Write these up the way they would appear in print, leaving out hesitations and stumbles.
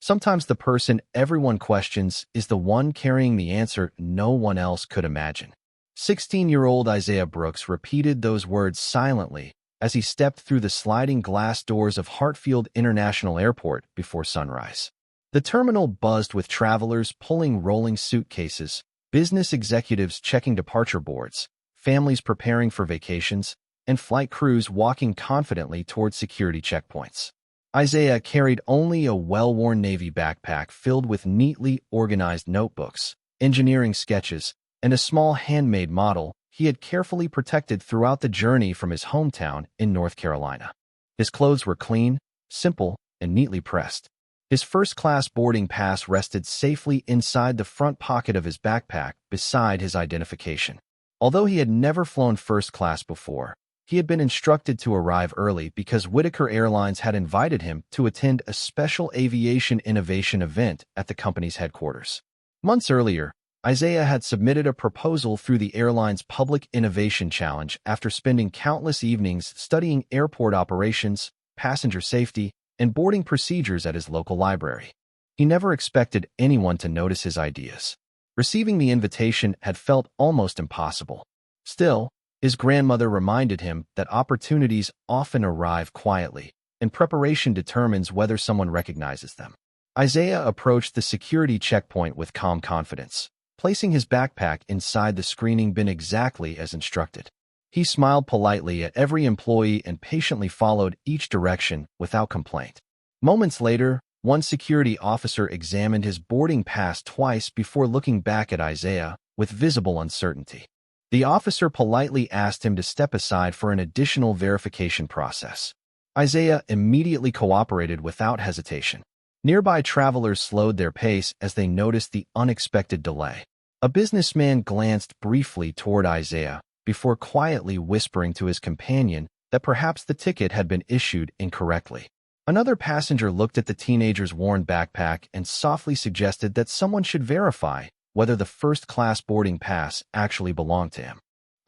Sometimes the person everyone questions is the one carrying the answer no one else could imagine. 16-year-old Isaiah Brooks repeated those words silently as he stepped through the sliding glass doors of Hartfield International Airport before sunrise. The terminal buzzed with travelers pulling rolling suitcases, business executives checking departure boards, families preparing for vacations, and flight crews walking confidently toward security checkpoints. Isaiah carried only a well-worn Navy backpack filled with neatly organized notebooks, engineering sketches, and a small handmade model he had carefully protected throughout the journey from his hometown in North Carolina. His clothes were clean, simple, and neatly pressed. His first-class boarding pass rested safely inside the front pocket of his backpack beside his identification. Although he had never flown first class before, he had been instructed to arrive early because Whitaker Airlines had invited him to attend a special aviation innovation event at the company's headquarters. Months earlier, Isaiah had submitted a proposal through the airline's Public Innovation Challenge after spending countless evenings studying airport operations, passenger safety, and boarding procedures at his local library. He never expected anyone to notice his ideas. Receiving the invitation had felt almost impossible. Still, his grandmother reminded him that opportunities often arrive quietly, and preparation determines whether someone recognizes them. Isaiah approached the security checkpoint with calm confidence, placing his backpack inside the screening bin exactly as instructed. He smiled politely at every employee and patiently followed each direction without complaint. Moments later, one security officer examined his boarding pass twice before looking back at Isaiah with visible uncertainty. The officer politely asked him to step aside for an additional verification process. Isaiah immediately cooperated without hesitation. Nearby travelers slowed their pace as they noticed the unexpected delay. A businessman glanced briefly toward Isaiah before quietly whispering to his companion that perhaps the ticket had been issued incorrectly. Another passenger looked at the teenager's worn backpack and softly suggested that someone should verify whether the first-class boarding pass actually belonged to him.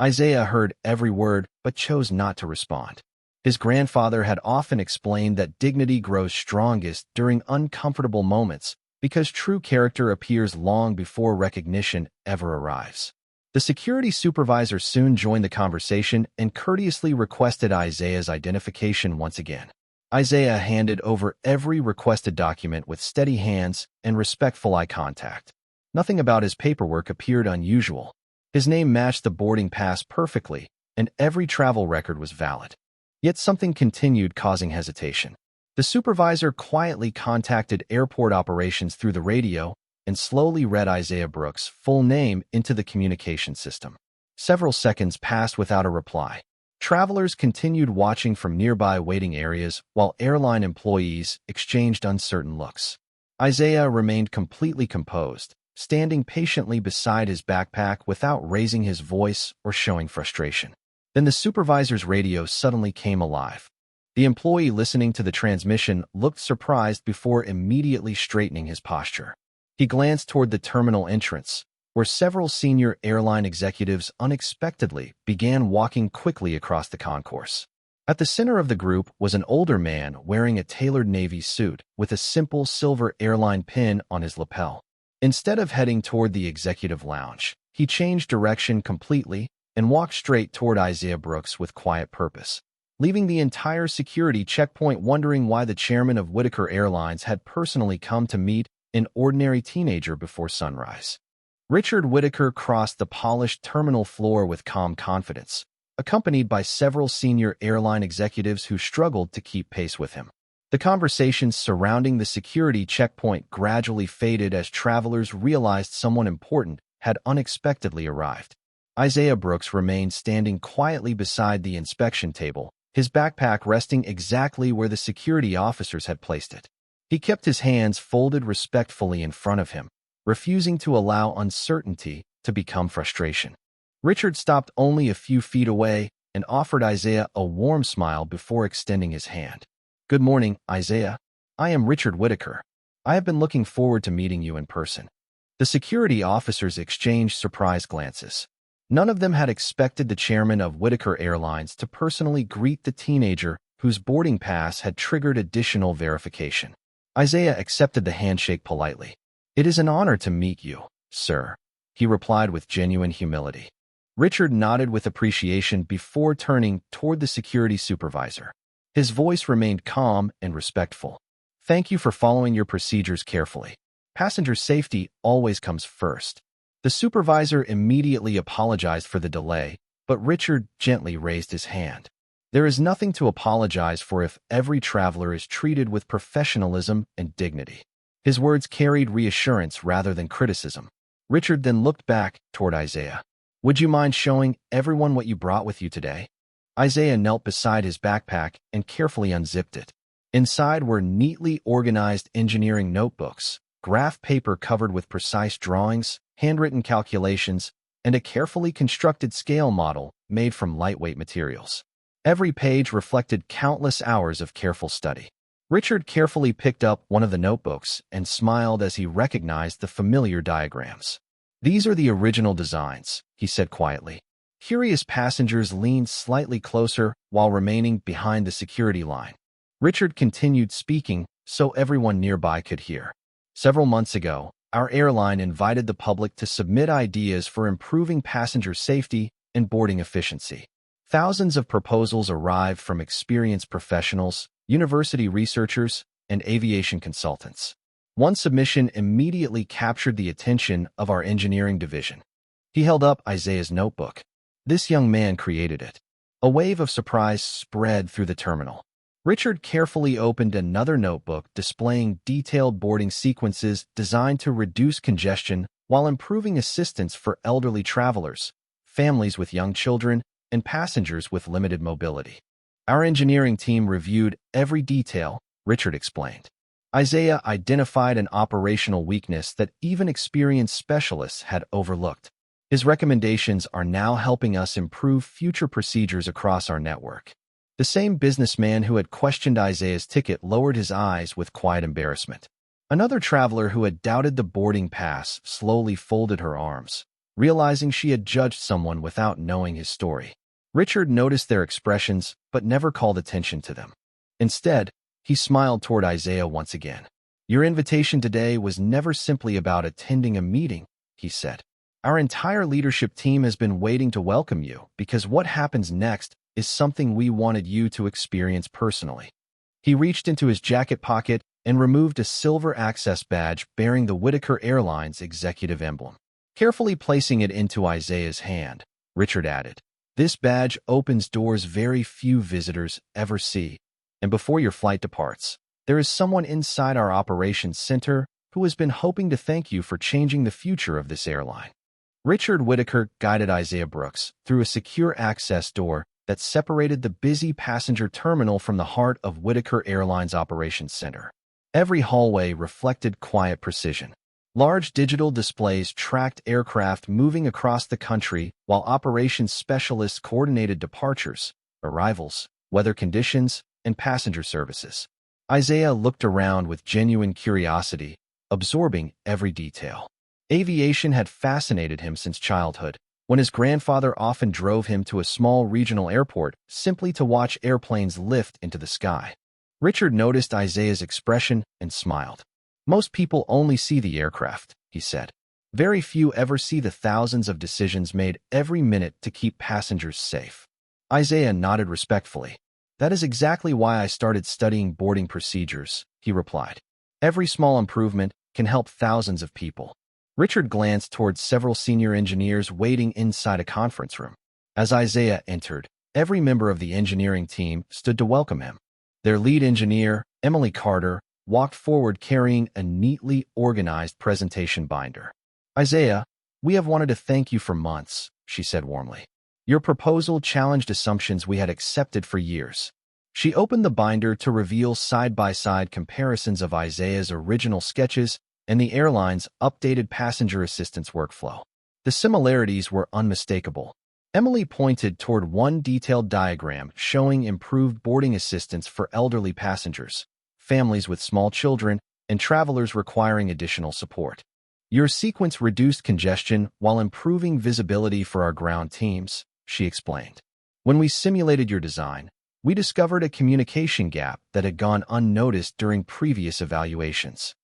Isaiah heard every word but chose not to respond. His grandfather had often explained that dignity grows strongest during uncomfortable moments because true character appears long before recognition ever arrives. The security supervisor soon joined the conversation and courteously requested Isaiah's identification once again. Isaiah handed over every requested document with steady hands and respectful eye contact. Nothing about his paperwork appeared unusual. His name matched the boarding pass perfectly, and every travel record was valid. Yet something continued causing hesitation. The supervisor quietly contacted airport operations through the radio and slowly read Isaiah Brooks' full name into the communication system. Several seconds passed without a reply. Travelers continued watching from nearby waiting areas while airline employees exchanged uncertain looks. Isaiah remained completely composed, standing patiently beside his backpack without raising his voice or showing frustration. Then the supervisor's radio suddenly came alive. The employee listening to the transmission looked surprised before immediately straightening his posture. He glanced toward the terminal entrance, where several senior airline executives unexpectedly began walking quickly across the concourse. At the center of the group was an older man wearing a tailored Navy suit with a simple silver airline pin on his lapel. Instead of heading toward the executive lounge, he changed direction completely and walked straight toward Isaiah Brooks with quiet purpose, leaving the entire security checkpoint wondering why the chairman of Whitaker Airlines had personally come to meet an ordinary teenager before sunrise. Richard Whitaker crossed the polished terminal floor with calm confidence, accompanied by several senior airline executives who struggled to keep pace with him. The conversations surrounding the security checkpoint gradually faded as travelers realized someone important had unexpectedly arrived. Isaiah Brooks remained standing quietly beside the inspection table, his backpack resting exactly where the security officers had placed it. He kept his hands folded respectfully in front of him, refusing to allow uncertainty to become frustration. Richard stopped only a few feet away and offered Isaiah a warm smile before extending his hand. "Good morning, Isaiah. I am Richard Whitaker. I have been looking forward to meeting you in person." The security officers exchanged surprised glances. None of them had expected the chairman of Whitaker Airlines to personally greet the teenager whose boarding pass had triggered additional verification. Isaiah accepted the handshake politely. "It is an honor to meet you, sir," he replied with genuine humility. Richard nodded with appreciation before turning toward the security supervisor. His voice remained calm and respectful. "Thank you for following your procedures carefully. Passenger safety always comes first." The supervisor immediately apologized for the delay, but Richard gently raised his hand. "There is nothing to apologize for if every traveler is treated with professionalism and dignity." His words carried reassurance rather than criticism. Richard then looked back toward Isaiah. "Would you mind showing everyone what you brought with you today?" Isaiah knelt beside his backpack and carefully unzipped it. Inside were neatly organized engineering notebooks, graph paper covered with precise drawings, handwritten calculations, and a carefully constructed scale model made from lightweight materials. Every page reflected countless hours of careful study. Richard carefully picked up one of the notebooks and smiled as he recognized the familiar diagrams. "These are the original designs," he said quietly. Curious passengers leaned slightly closer while remaining behind the security line. Richard continued speaking so everyone nearby could hear. "Several months ago, our airline invited the public to submit ideas for improving passenger safety and boarding efficiency. Thousands of proposals arrived from experienced professionals, university researchers, and aviation consultants. One submission immediately captured the attention of our engineering division." He held up Isaiah's notebook. "This young man created it." A wave of surprise spread through the terminal. Richard carefully opened another notebook displaying detailed boarding sequences designed to reduce congestion while improving assistance for elderly travelers, families with young children, and passengers with limited mobility. "Our engineering team reviewed every detail," Richard explained. Isaiah identified an operational weakness that even experienced specialists had overlooked. His recommendations are now helping us improve future procedures across our network. The same businessman who had questioned Isaiah's ticket lowered his eyes with quiet embarrassment. Another traveler who had doubted the boarding pass slowly folded her arms, realizing she had judged someone without knowing his story. Richard noticed their expressions but never called attention to them. Instead, he smiled toward Isaiah once again. "Your invitation today was never simply about attending a meeting," he said. "Our entire leadership team has been waiting to welcome you because what happens next is something we wanted you to experience personally." He reached into his jacket pocket and removed a silver access badge bearing the Whitaker Airlines executive emblem. Carefully placing it into Isaiah's hand, Richard added, "This badge opens doors very few visitors ever see, and before your flight departs, there is someone inside our operations center who has been hoping to thank you for changing the future of this airline." Richard Whitaker guided Isaiah Brooks through a secure access door that separated the busy passenger terminal from the heart of Whitaker Airlines Operations Center. Every hallway reflected quiet precision. Large digital displays tracked aircraft moving across the country while operations specialists coordinated departures, arrivals, weather conditions, and passenger services. Isaiah looked around with genuine curiosity, absorbing every detail. Aviation had fascinated him since childhood, when his grandfather often drove him to a small regional airport simply to watch airplanes lift into the sky. Richard noticed Isaiah's expression and smiled. "Most people only see the aircraft," he said. "Very few ever see the thousands of decisions made every minute to keep passengers safe." Isaiah nodded respectfully. "That is exactly why I started studying boarding procedures," he replied. "Every small improvement can help thousands of people." Richard glanced towards several senior engineers waiting inside a conference room. As Isaiah entered, every member of the engineering team stood to welcome him. Their lead engineer, Emily Carter, walked forward carrying a neatly organized presentation binder. "Isaiah, we have wanted to thank you for months," she said warmly. "Your proposal challenged assumptions we had accepted for years." She opened the binder to reveal side-by-side comparisons of Isaiah's original sketches and the airline's updated passenger assistance workflow. The similarities were unmistakable. Emily pointed toward one detailed diagram showing improved boarding assistance for elderly passengers, families with small children, and travelers requiring additional support. "Your sequence reduced congestion while improving visibility for our ground teams," she explained. "When we simulated your design, We discovered a communication gap that had gone unnoticed during previous evaluations.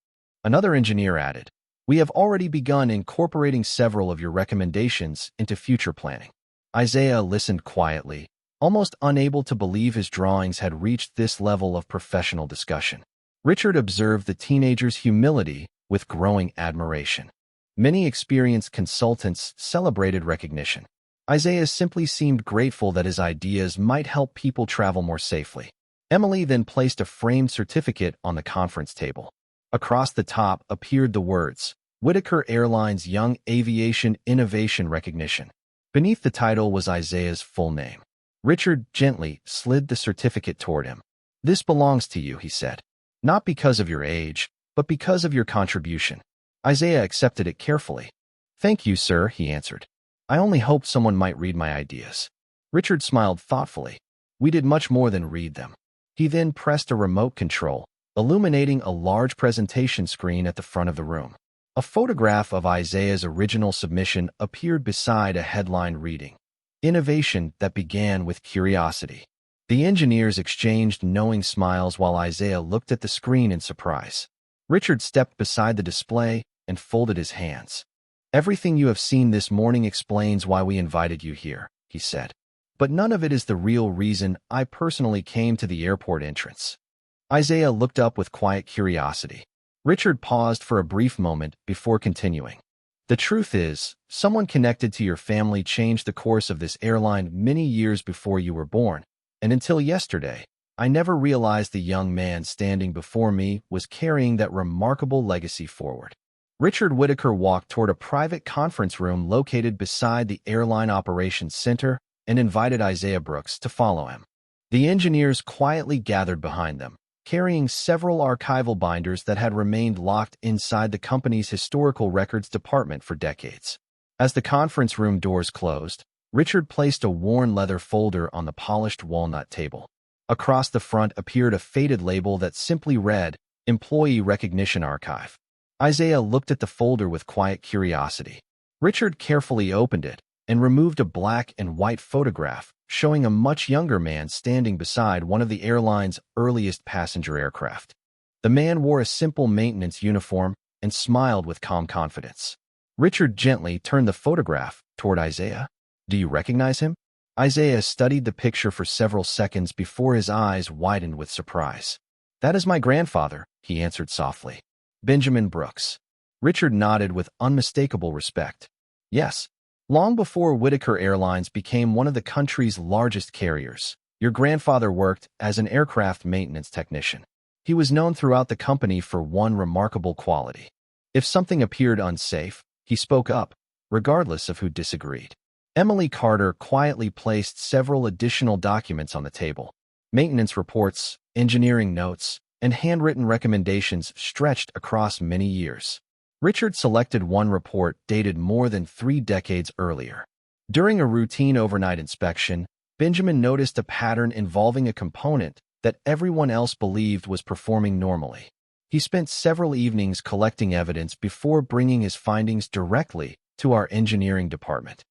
Another engineer added, "We have already begun incorporating several of your recommendations into future planning." Isaiah listened quietly, almost unable to believe his drawings had reached this level of professional discussion. Richard observed the teenager's humility with growing admiration. Many experienced consultants celebrated recognition. Isaiah simply seemed grateful that his ideas might help people travel more safely. Emily then placed a framed certificate on the conference table. Across the top appeared the words, Whitaker Airlines Young Aviation Innovation Recognition. Beneath the title was Isaiah's full name. Richard gently slid the certificate toward him. "This belongs to you," he said. "Not because of your age, but because of your contribution." Isaiah accepted it carefully. "Thank you, sir," he answered. "I only hoped someone might read my ideas." Richard smiled thoughtfully. "We did much more than read them." He then pressed a remote control, illuminating a large presentation screen at the front of the room. A photograph of Isaiah's original submission appeared beside a headline reading, "Innovation that began with curiosity." The engineers exchanged knowing smiles while Isaiah looked at the screen in surprise. Richard stepped beside the display and folded his hands. "Everything you have seen this morning explains why we invited you here," he said. "But none of it is the real reason I personally came to the airport entrance." Isaiah looked up with quiet curiosity. Richard paused for a brief moment before continuing. "The truth is, someone connected to your family changed the course of this airline many years before you were born, and until yesterday, I never realized the young man standing before me was carrying that remarkable legacy forward." Richard Whitaker walked toward a private conference room located beside the Airline Operations Center and invited Isaiah Brooks to follow him. The engineers quietly gathered behind them, carrying several archival binders that had remained locked inside the company's historical records department for decades. As the conference room doors closed, Richard placed a worn leather folder on the polished walnut table. Across the front appeared a faded label that simply read, "Employee Recognition Archive." Isaiah looked at the folder with quiet curiosity. Richard carefully opened it and removed a black and white photograph showing a much younger man standing beside one of the airline's earliest passenger aircraft. The man wore a simple maintenance uniform and smiled with calm confidence. Richard gently turned the photograph toward Isaiah. "Do you recognize him?" Isaiah studied the picture for several seconds before his eyes widened with surprise. "That is my grandfather," he answered softly. "Benjamin Brooks." Richard nodded with unmistakable respect. "Yes. Long before Whitaker Airlines became one of the country's largest carriers, your grandfather worked as an aircraft maintenance technician. He was known throughout the company for one remarkable quality. If something appeared unsafe, he spoke up, regardless of who disagreed." Emily Carter quietly placed several additional documents on the table. Maintenance reports, engineering notes, and handwritten recommendations stretched across many years. Richard selected one report dated more than 3 decades earlier. During a routine overnight inspection, Benjamin noticed a pattern involving a component that everyone else believed was performing normally. He spent several evenings collecting evidence before bringing his findings directly to our engineering department.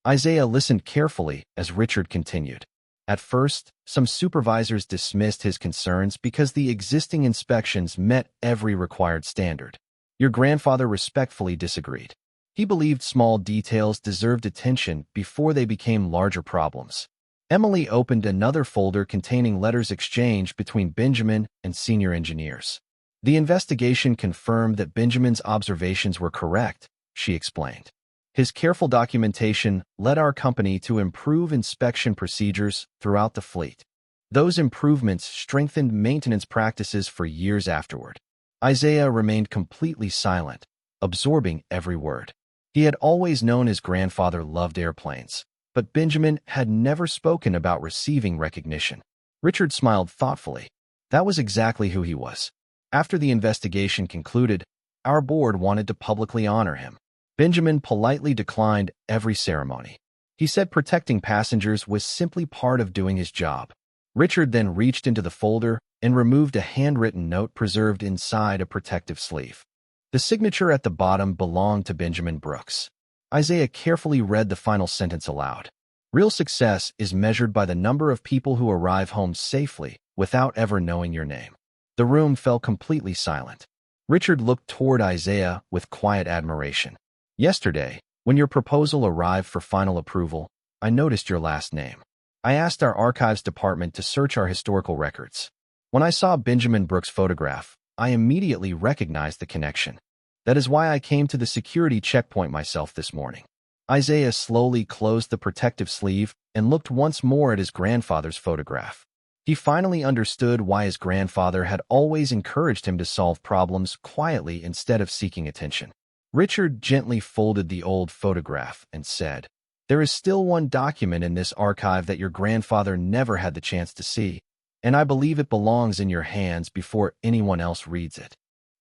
Isaiah listened carefully as Richard continued. At first, some supervisors dismissed his concerns because the existing inspections met every required standard. Your grandfather respectfully disagreed. He believed small details deserved attention before they became larger problems. Emily opened another folder containing letters exchanged between Benjamin and senior engineers. "The investigation confirmed that Benjamin's observations were correct," she explained. "His careful documentation led our company to improve inspection procedures throughout the fleet. Those improvements strengthened maintenance practices for years afterward." Isaiah remained completely silent, absorbing every word. He had always known his grandfather loved airplanes, but Benjamin had never spoken about receiving recognition. Richard smiled thoughtfully. That was exactly who he was. After the investigation concluded, our board wanted to publicly honor him. Benjamin politely declined every ceremony. He said protecting passengers was simply part of doing his job. Richard then reached into the folder and removed a handwritten note preserved inside a protective sleeve. The signature at the bottom belonged to Benjamin Brooks. Isaiah carefully read the final sentence aloud. Real success is measured by the number of people who arrive home safely without ever knowing your name. The room fell completely silent. Richard looked toward Isaiah with quiet admiration. Yesterday, when your proposal arrived for final approval, I noticed your last name. I asked our archives department to search our historical records. When I saw Benjamin Brooks' photograph, I immediately recognized the connection. That is why I came to the security checkpoint myself this morning. Isaiah slowly closed the protective sleeve and looked once more at his grandfather's photograph. He finally understood why his grandfather had always encouraged him to solve problems quietly instead of seeking attention. Richard gently folded the old photograph and said, "There is still one document in this archive that your grandfather never had the chance to see, and I believe it belongs in your hands before anyone else reads it."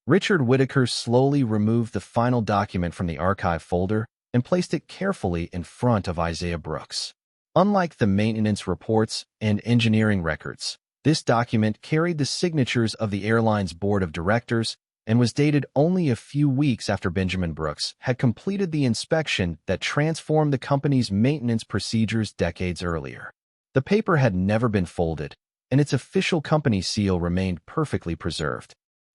Richard Whittaker slowly removed the final document from the archive folder and placed it carefully in front of Isaiah Brooks. Unlike the maintenance reports and engineering records, this document carried the signatures of the airline's board of directors and was dated only a few weeks after Benjamin Brooks had completed the inspection that transformed the company's maintenance procedures decades earlier. The paper had never been folded, and its official company seal remained perfectly preserved.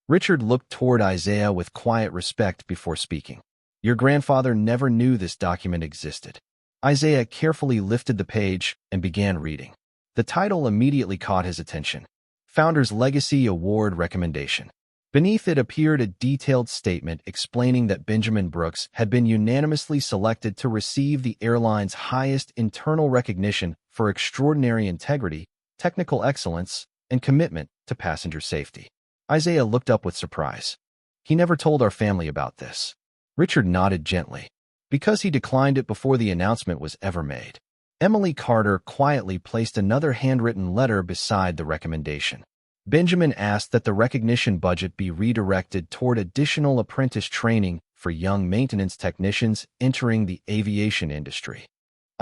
Richard looked toward Isaiah with quiet respect before speaking. "Your grandfather never knew this document existed." Isaiah carefully lifted the page and began reading. The title immediately caught his attention: Founder's Legacy Award Recommendation. Beneath it appeared a detailed statement explaining that Benjamin Brooks had been unanimously selected to receive the airline's highest internal recognition for extraordinary integrity, technical excellence, and commitment to passenger safety. Isaiah looked up with surprise. "He never told our family about this." Richard nodded gently. "Because he declined it before the announcement was ever made." Emily Carter quietly placed another handwritten letter beside the recommendation. Benjamin asked that the recognition budget be redirected toward additional apprentice training for young maintenance technicians entering the aviation industry.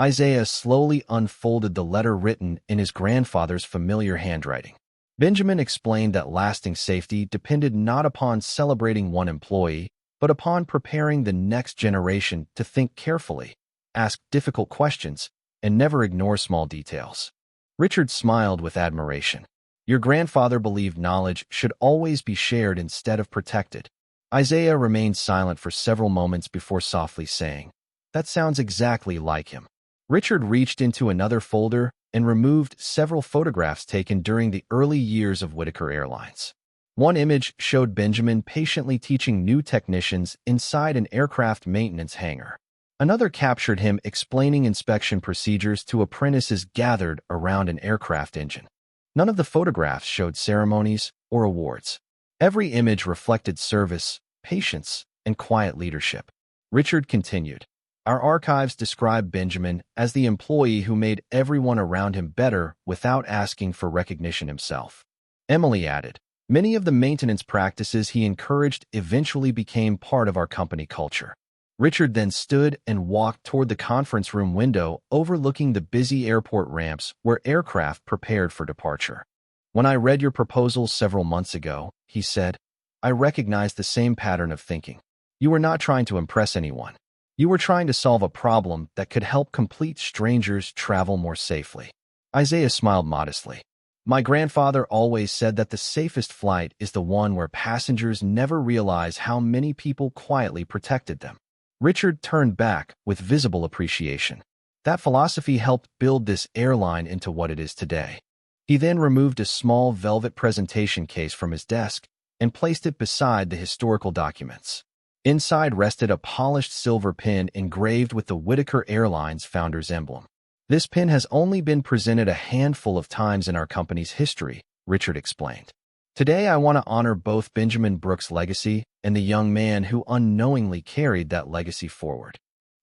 Isaiah slowly unfolded the letter written in his grandfather's familiar handwriting. Benjamin explained that lasting safety depended not upon celebrating one employee, but upon preparing the next generation to think carefully, ask difficult questions, and never ignore small details. Richard smiled with admiration. "Your grandfather believed knowledge should always be shared instead of protected." Isaiah remained silent for several moments before softly saying, "That sounds exactly like him." Richard reached into another folder and removed several photographs taken during the early years of Whittaker Airlines. One image showed Benjamin patiently teaching new technicians inside an aircraft maintenance hangar. Another captured him explaining inspection procedures to apprentices gathered around an aircraft engine. None of the photographs showed ceremonies or awards. Every image reflected service, patience, and quiet leadership. Richard continued, "Our archives describe Benjamin as the employee who made everyone around him better without asking for recognition himself." Emily added, "Many of the maintenance practices he encouraged eventually became part of our company culture." Richard then stood and walked toward the conference room window overlooking the busy airport ramps where aircraft prepared for departure. "When I read your proposal several months ago," he said, "I recognized the same pattern of thinking. You were not trying to impress anyone. You were trying to solve a problem that could help complete strangers travel more safely." Isaiah smiled modestly. "My grandfather always said that the safest flight is the one where passengers never realize how many people quietly protected them." Richard turned back with visible appreciation. That philosophy helped build this airline into what it is today. He then removed a small velvet presentation case from his desk and placed it beside the historical documents. Inside rested a polished silver pin engraved with the Whittaker Airlines founder's emblem. "This pin has only been presented a handful of times in our company's history," Richard explained. "Today I want to honor both Benjamin Brooks' legacy and the young man who unknowingly carried that legacy forward."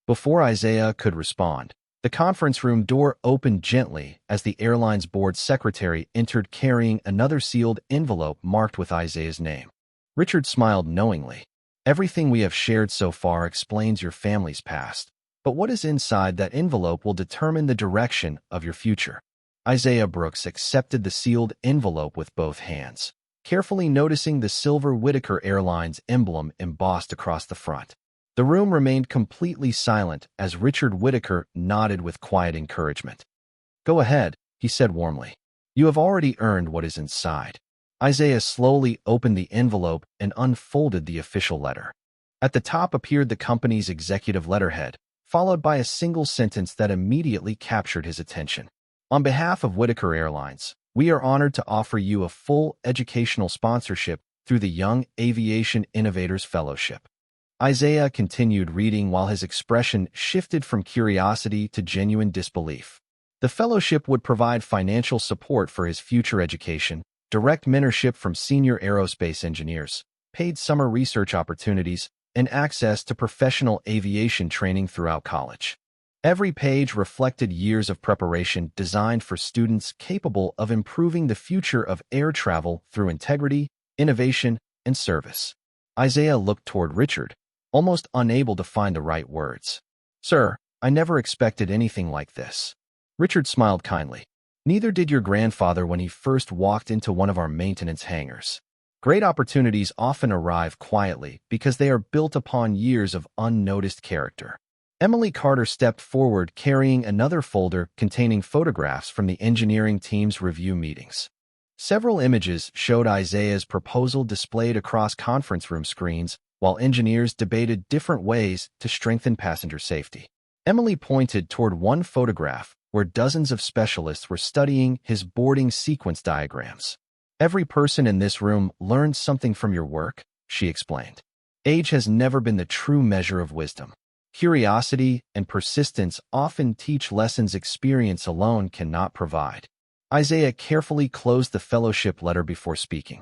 Before Isaiah could respond, the conference room door opened gently as the airline's board secretary entered carrying another sealed envelope marked with Isaiah's name. Richard smiled knowingly. "Everything we have shared so far explains your family's past, but what is inside that envelope will determine the direction of your future." Isaiah Brooks accepted the sealed envelope with both hands, carefully noticing the silver Whittaker Airlines emblem embossed across the front. The room remained completely silent as Richard Whittaker nodded with quiet encouragement. "Go ahead," he said warmly. "You have already earned what is inside." Isaiah slowly opened the envelope and unfolded the official letter. At the top appeared the company's executive letterhead, followed by a single sentence that immediately captured his attention. "On behalf of Whittaker Airlines, we are honored to offer you a full educational sponsorship through the Young Aviation Innovators Fellowship." Isaiah continued reading while his expression shifted from curiosity to genuine disbelief. The fellowship would provide financial support for his future education, direct mentorship from senior aerospace engineers, paid summer research opportunities, and access to professional aviation training throughout college. Every page reflected years of preparation designed for students capable of improving the future of air travel through integrity, innovation, and service. Isaiah looked toward Richard, almost unable to find the right words. "Sir, I never expected anything like this." Richard smiled kindly. "Neither did your grandfather when he first walked into one of our maintenance hangars. Great opportunities often arrive quietly because they are built upon years of unnoticed character." Emily Carter stepped forward carrying another folder containing photographs from the engineering team's review meetings. Several images showed Isaiah's proposal displayed across conference room screens while engineers debated different ways to strengthen passenger safety. Emily pointed toward one photograph where dozens of specialists were studying his boarding sequence diagrams. "Every person in this room learned something from your work," she explained. "Age has never been the true measure of wisdom. Curiosity and persistence often teach lessons experience alone cannot provide." Isaiah carefully closed the fellowship letter before speaking.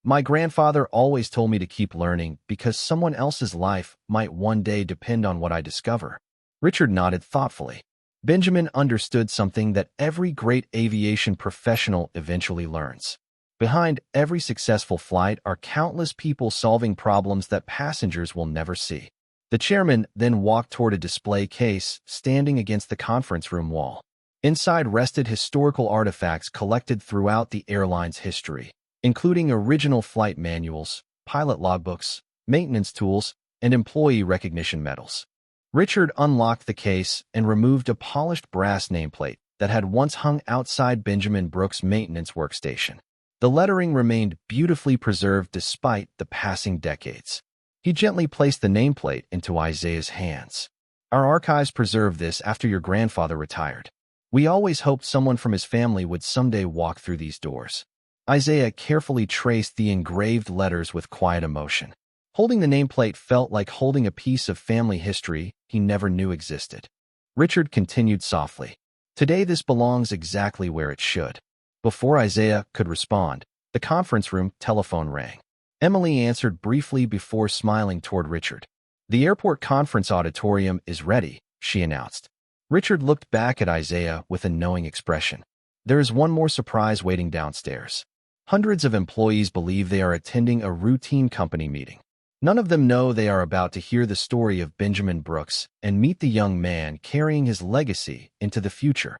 "My grandfather always told me to keep learning because someone else's life might one day depend on what I discover." Richard nodded thoughtfully. Benjamin understood something that every great aviation professional eventually learns. Behind every successful flight are countless people solving problems that passengers will never see. The chairman then walked toward a display case standing against the conference room wall. Inside rested historical artifacts collected throughout the airline's history, including original flight manuals, pilot logbooks, maintenance tools, and employee recognition medals. Richard unlocked the case and removed a polished brass nameplate that had once hung outside Benjamin Brooks' maintenance workstation. The lettering remained beautifully preserved despite the passing decades. He gently placed the nameplate into Isaiah's hands. "Our archives preserved this after your grandfather retired. We always hoped someone from his family would someday walk through these doors." Isaiah carefully traced the engraved letters with quiet emotion. Holding the nameplate felt like holding a piece of family history he never knew existed. Richard continued softly. "Today this belongs exactly where it should." Before Isaiah could respond, the conference room telephone rang. Emily answered briefly before smiling toward Richard. "The airport conference auditorium is ready," she announced. Richard looked back at Isaiah with a knowing expression. "There is one more surprise waiting downstairs." Hundreds of employees believe they are attending a routine company meeting. None of them know they are about to hear the story of Benjamin Brooks and meet the young man carrying his legacy into the future.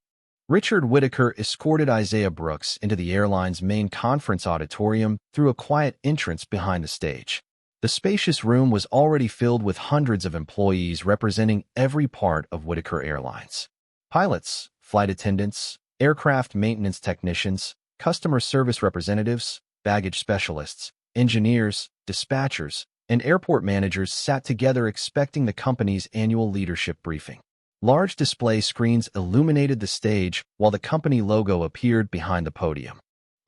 Richard Whittaker escorted Isaiah Brooks into the airline's main conference auditorium through a quiet entrance behind the stage. The spacious room was already filled with hundreds of employees representing every part of Whittaker Airlines. Pilots, flight attendants, aircraft maintenance technicians, customer service representatives, baggage specialists, engineers, dispatchers, and airport managers sat together expecting the company's annual leadership briefing. Large display screens illuminated the stage while the company logo appeared behind the podium.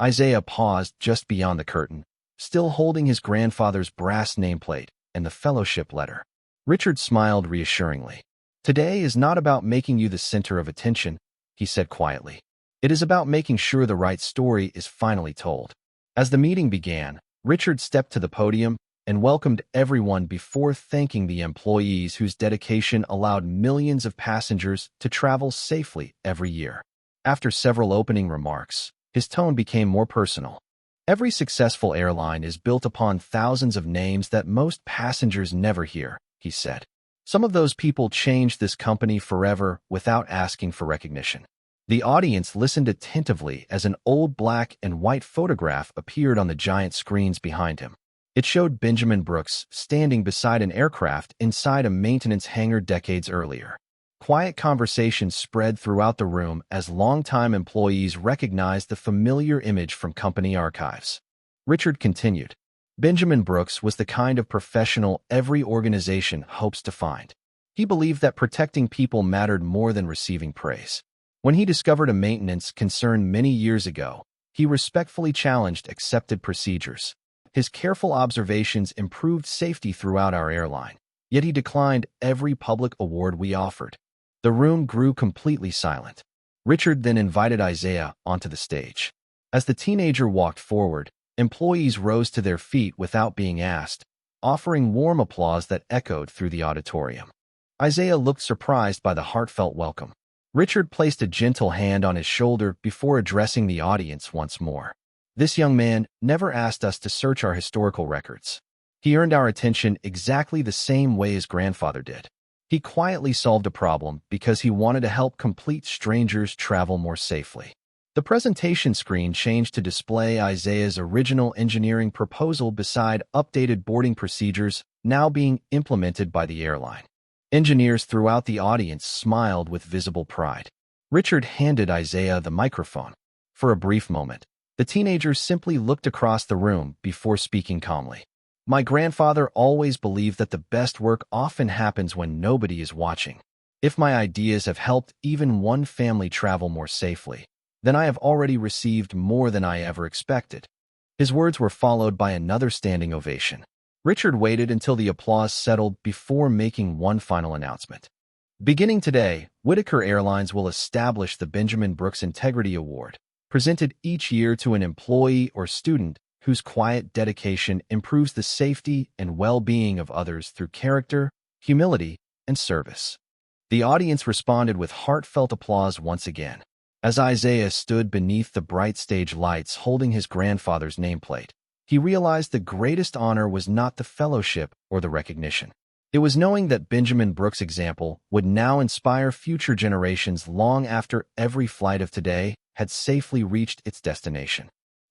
Isaiah paused just beyond the curtain, still holding his grandfather's brass nameplate and the fellowship letter. Richard smiled reassuringly. "Today is not about making you the center of attention," he said quietly. "It is about making sure the right story is finally told." As the meeting began, Richard stepped to the podium and welcomed everyone before thanking the employees whose dedication allowed millions of passengers to travel safely every year. After several opening remarks, his tone became more personal. "Every successful airline is built upon thousands of names that most passengers never hear," he said. "Some of those people changed this company forever without asking for recognition." The audience listened attentively as an old black and white photograph appeared on the giant screens behind him. It showed Benjamin Brooks standing beside an aircraft inside a maintenance hangar decades earlier. Quiet conversations spread throughout the room as longtime employees recognized the familiar image from company archives. Richard continued. Benjamin Brooks was the kind of professional every organization hopes to find. He believed that protecting people mattered more than receiving praise. When he discovered a maintenance concern many years ago, he respectfully challenged accepted procedures. His careful observations improved safety throughout our airline, yet he declined every public award we offered. The room grew completely silent. Richard then invited Isaiah onto the stage. As the teenager walked forward, employees rose to their feet without being asked, offering warm applause that echoed through the auditorium. Isaiah looked surprised by the heartfelt welcome. Richard placed a gentle hand on his shoulder before addressing the audience once more. This young man never asked us to search our historical records. He earned our attention exactly the same way his grandfather did. He quietly solved a problem because he wanted to help complete strangers travel more safely. The presentation screen changed to display Isaiah's original engineering proposal beside updated boarding procedures now being implemented by the airline. Engineers throughout the audience smiled with visible pride. Richard handed Isaiah the microphone. For a brief moment, the teenager simply looked across the room before speaking calmly. My grandfather always believed that the best work often happens when nobody is watching. If my ideas have helped even one family travel more safely, then I have already received more than I ever expected. His words were followed by another standing ovation. Richard waited until the applause settled before making one final announcement. Beginning today, Whitaker Airlines will establish the Benjamin Brooks Integrity Award, presented each year to an employee or student whose quiet dedication improves the safety and well-being of others through character, humility, and service. The audience responded with heartfelt applause once again, as Isaiah stood beneath the bright stage lights holding his grandfather's nameplate. He realized the greatest honor was not the fellowship or the recognition. It was knowing that Benjamin Brooks' example would now inspire future generations long after every flight of today had safely reached its destination.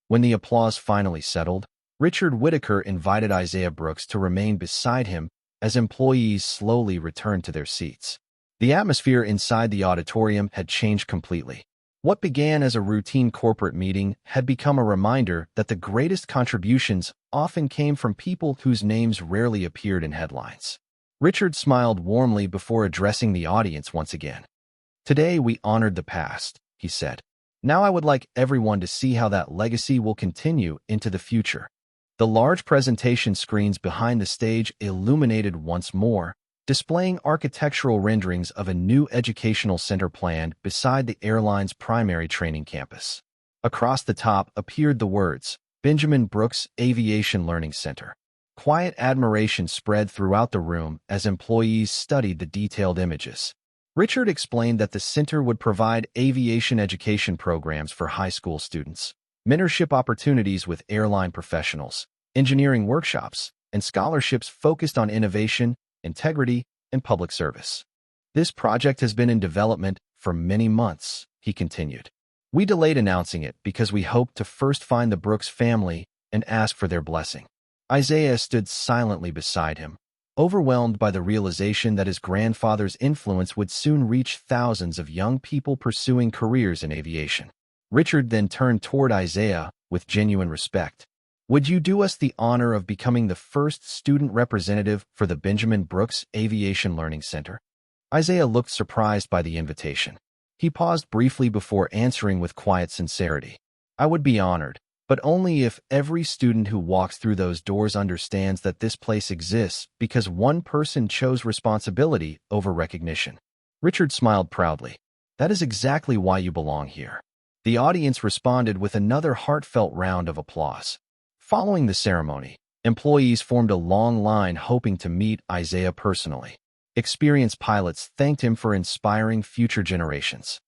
When the applause finally settled, Richard Whitaker invited Isaiah Brooks to remain beside him as employees slowly returned to their seats. The atmosphere inside the auditorium had changed completely. What began as a routine corporate meeting had become a reminder that the greatest contributions often came from people whose names rarely appeared in headlines. Richard smiled warmly before addressing the audience once again. Today we honored the past, he said. Now I would like everyone to see how that legacy will continue into the future. The large presentation screens behind the stage illuminated once more, displaying architectural renderings of a new educational center planned beside the airline's primary training campus. Across the top appeared the words, Benjamin Brooks Aviation Learning Center. Quiet admiration spread throughout the room as employees studied the detailed images. Richard explained that the center would provide aviation education programs for high school students, mentorship opportunities with airline professionals, engineering workshops, and scholarships focused on innovation, integrity, and public service. This project has been in development for many months, he continued. We delayed announcing it because we hoped to first find the Brooks family and ask for their blessing. Isaiah stood silently beside him, overwhelmed by the realization that his grandfather's influence would soon reach thousands of young people pursuing careers in aviation. Richard then turned toward Isaiah with genuine respect. Would you do us the honor of becoming the first student representative for the Benjamin Brooks Aviation Learning Center? Isaiah looked surprised by the invitation. He paused briefly before answering with quiet sincerity. I would be honored, but only if every student who walks through those doors understands that this place exists because one person chose responsibility over recognition. Richard smiled proudly. That is exactly why you belong here. The audience responded with another heartfelt round of applause. Following the ceremony, employees formed a long line hoping to meet Isaiah personally. Experienced pilots thanked him for inspiring future generations.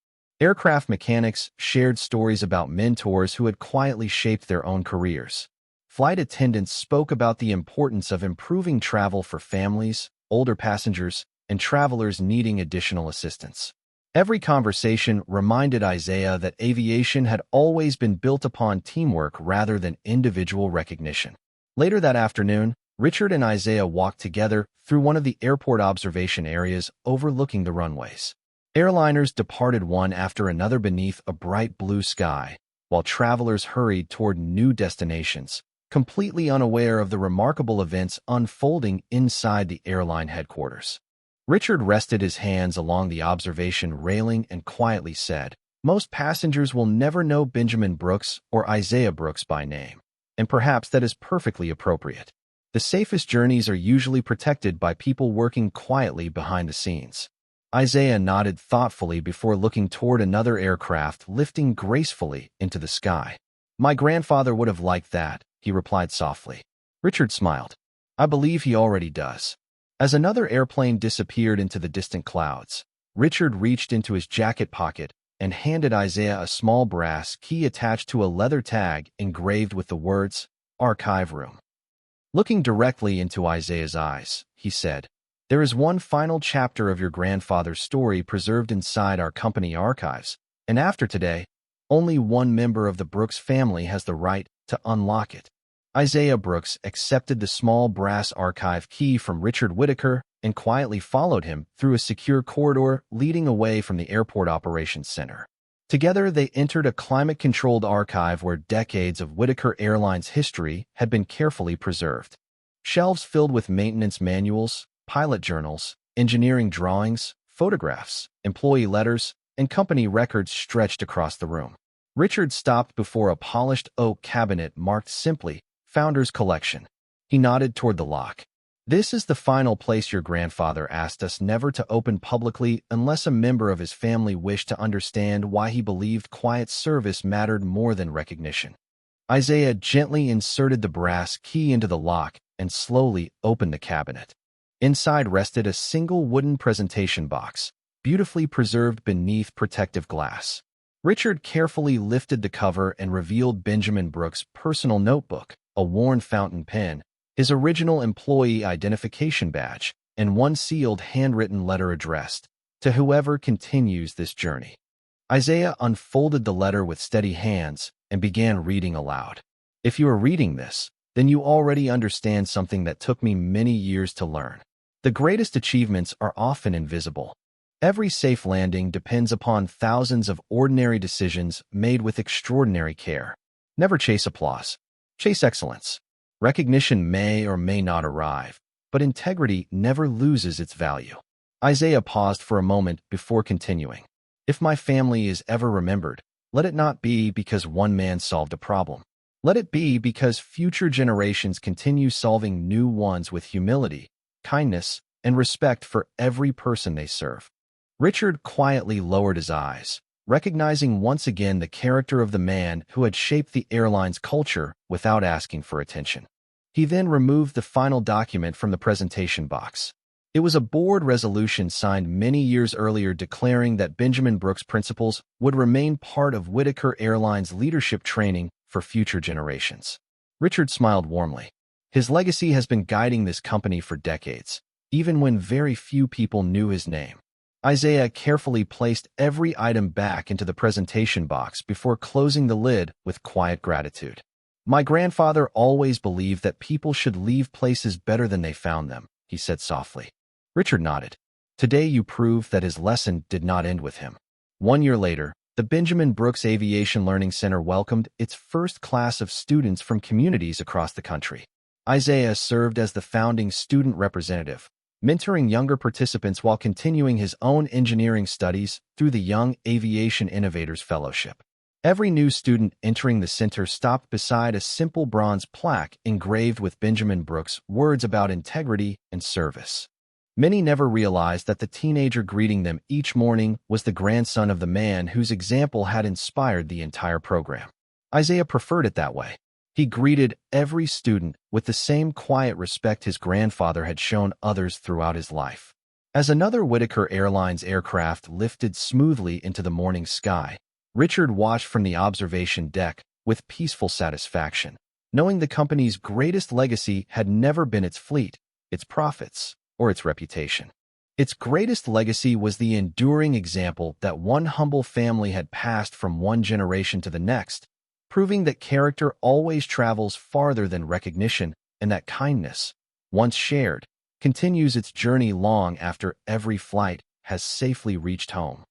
Aircraft mechanics shared stories about mentors who had quietly shaped their own careers. Flight attendants spoke about the importance of improving travel for families, older passengers, and travelers needing additional assistance. Every conversation reminded Isaiah that aviation had always been built upon teamwork rather than individual recognition. Later that afternoon, Richard and Isaiah walked together through one of the airport observation areas overlooking the runways. Airliners departed one after another beneath a bright blue sky, while travelers hurried toward new destinations, completely unaware of the remarkable events unfolding inside the airline headquarters. Richard rested his hands along the observation railing and quietly said, "Most passengers will never know Benjamin Brooks or Isaiah Brooks by name, and perhaps that is perfectly appropriate. The safest journeys are usually protected by people working quietly behind the scenes." Isaiah nodded thoughtfully before looking toward another aircraft lifting gracefully into the sky. "My grandfather would have liked that," he replied softly. Richard smiled. "I believe he already does." As another airplane disappeared into the distant clouds, Richard reached into his jacket pocket and handed Isaiah a small brass key attached to a leather tag engraved with the words, "Archive Room." Looking directly into Isaiah's eyes, he said, "There is one final chapter of your grandfather's story preserved inside our company archives, and after today, only one member of the Brooks family has the right to unlock it." Isaiah Brooks accepted the small brass archive key from Richard Whitaker and quietly followed him through a secure corridor leading away from the Airport Operations Center. Together, they entered a climate-controlled archive where decades of Whitaker Airlines history had been carefully preserved. Shelves filled with maintenance manuals, pilot journals, engineering drawings, photographs, employee letters, and company records stretched across the room. Richard stopped before a polished oak cabinet marked simply, "Founder's Collection." He nodded toward the lock. "This is the final place your grandfather asked us never to open publicly unless a member of his family wished to understand why he believed quiet service mattered more than recognition." Isaiah gently inserted the brass key into the lock and slowly opened the cabinet. Inside rested a single wooden presentation box, beautifully preserved beneath protective glass. Richard carefully lifted the cover and revealed Benjamin Brooks' personal notebook, a worn fountain pen, his original employee identification badge, and one sealed handwritten letter addressed, "To whoever continues this journey." Isaiah unfolded the letter with steady hands and began reading aloud. "If you are reading this, then you already understand something that took me many years to learn. The greatest achievements are often invisible. Every safe landing depends upon thousands of ordinary decisions made with extraordinary care. Never chase applause. Chase excellence. Recognition may or may not arrive, but integrity never loses its value." Isaiah paused for a moment before continuing. "If my family is ever remembered, let it not be because one man solved a problem. Let it be because future generations continue solving new ones with humility, kindness, and respect for every person they serve." Richard quietly lowered his eyes, recognizing once again the character of the man who had shaped the airline's culture without asking for attention. He then removed the final document from the presentation box. It was a board resolution signed many years earlier declaring that Benjamin Brooks' principles would remain part of Whitaker Airlines leadership training for future generations. Richard smiled warmly. His legacy has been guiding this company for decades, even when very few people knew his name. Isaiah carefully placed every item back into the presentation box before closing the lid with quiet gratitude. "My grandfather always believed that people should leave places better than they found them," he said softly. Richard nodded. Today you proved that his lesson did not end with him. 1 year later, the Benjamin Brooks Aviation Learning Center welcomed its first class of students from communities across the country. Isaiah served as the founding student representative, mentoring younger participants while continuing his own engineering studies through the Young Aviation Innovators Fellowship. Every new student entering the center stopped beside a simple bronze plaque engraved with Benjamin Brooks' words about integrity and service. Many never realized that the teenager greeting them each morning was the grandson of the man whose example had inspired the entire program. Isaiah preferred it that way. He greeted every student with the same quiet respect his grandfather had shown others throughout his life. As another Whitaker Airlines aircraft lifted smoothly into the morning sky, Richard watched from the observation deck with peaceful satisfaction, knowing the company's greatest legacy had never been its fleet, its profits, or its reputation. Its greatest legacy was the enduring example that one humble family had passed from one generation to the next, proving that character always travels farther than recognition and that kindness, once shared, continues its journey long after every flight has safely reached home.